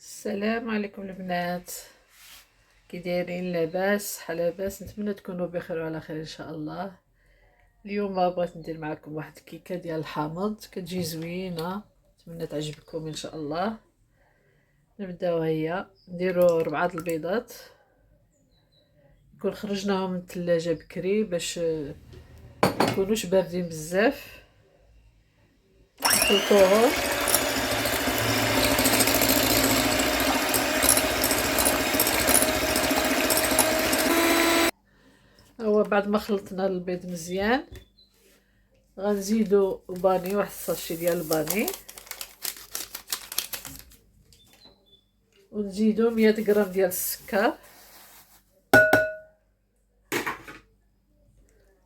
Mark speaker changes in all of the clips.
Speaker 1: السلام عليكم البنات. كي دايرين؟ لاباس؟ لاباس، نتمنى تكونوا بخير وعلى خير ان شاء الله. اليوم بغيت ندير معكم واحد الكيكه ديال الحامض، كتجي زوينه، نتمنى تعجبكم ان شاء الله. نبداو، هيا نديرو 4 البيضات، نكون خرجناهم من الثلاجه بكري باش ميكونوش باردين بزاف. نخلطوهم. هو بعد ما خلطنا البيض مزيان غنزيدو باني، واحد الساشي ديال الباني، ونزيدو 100 غرام ديال السكر،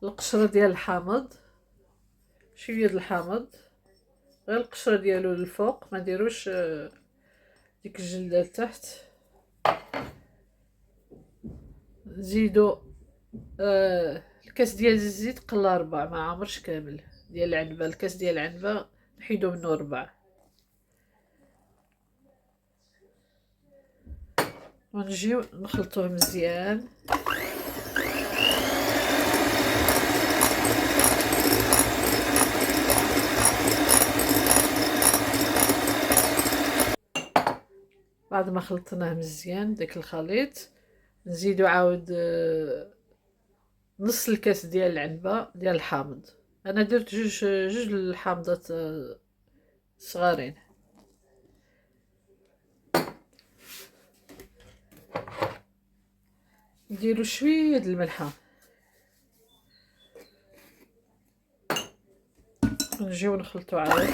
Speaker 1: القشره ديال الحامض، شويه ديال الحامض، غير القشره ديالو للفوق، ما نديروش ديك الجلده لتحت. نزيدو الكاس ديال الزيت قله ربع، ما عامرش كامل، ديال العنبه، الكاس ديال العنبه نحيدو منه ربع، ونجيو نخلطوه مزيان. بعد ما خلطناه مزيان داك الخليط، نزيدو عاود نص الكاس ديال العنبه ديال الحامض. انا درت جوج الحامضات صغارين. نديرو شويه د الملحه، نجيو نخلطو عاود.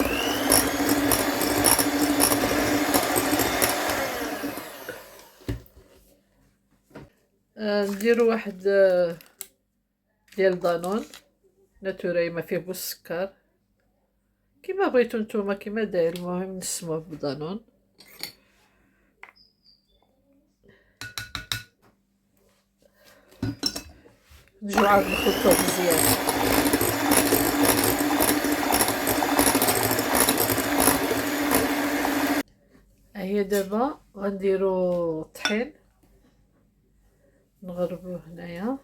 Speaker 1: نديرو واحد ديال دانون ناتوري، ما فيه بو السكر، كيما بغيتو نتوما، كيما داير، المهم نسموه بدانون. نجيو عاود نخلطوه مزيان. هي دابا غنديرو الطحين، نغربوه هنايا.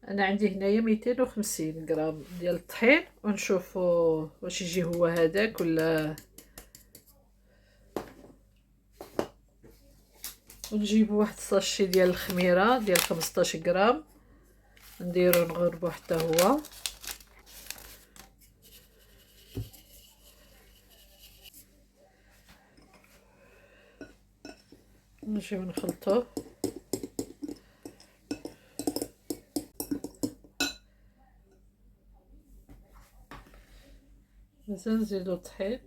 Speaker 1: انا عندي هنايا 250 غرام ديال الطحين، ونشوفو واش يجي هو هذاك ولا. ونجيبو واحد الساشي ديال الخميره ديال 15 غرام، نديرو نغربو حتى هو. نجيو نخلطوه. مازال نزيدو الطحين.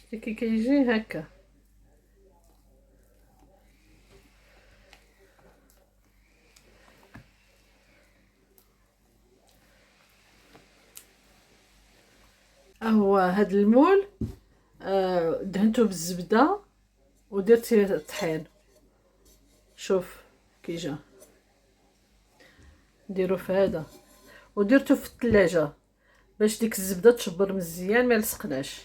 Speaker 1: شتي كي كيجي هكا. هو هاد المول دهنتو بالزبده ودرت الطحين، شوف كي جا. نديرو في هذا ودرتو في الثلاجه باش ديك الزبده تشبر مزيان، ما لصقناش.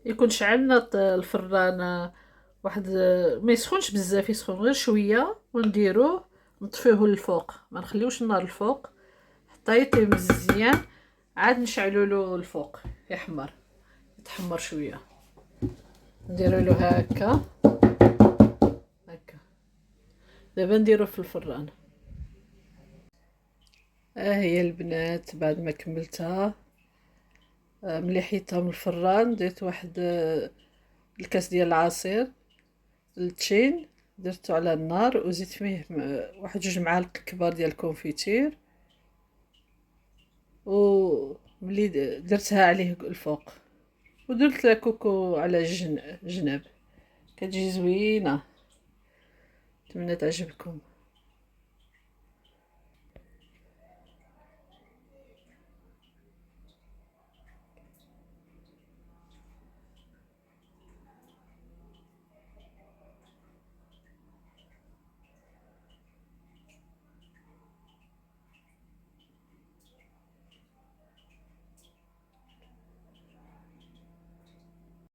Speaker 1: يكون شعلنا الفران واحد، ما يسخنش بزاف، يسخن غير شويه، ونديروه نطفيوه للفوق، ما نخليوش النار الفوق حتى يطيب مزيان، عاد نشعلوا له الفوق يحمر، يتحمر شويه. نديروا له هكا هكا. دابا نديروه في الفران. هي البنات بعد ما كملتها، ملي حيدتها من الفران درت واحد الكاس ديال العصير التشين، درتو على النار وزدت فيه واحد 2 معالق كبار ديال الكونفيتير، وملي درتها عليه الفوق، ودرت لها كوكو على جناب، كتجي زوينه. نتمنى تعجبكم.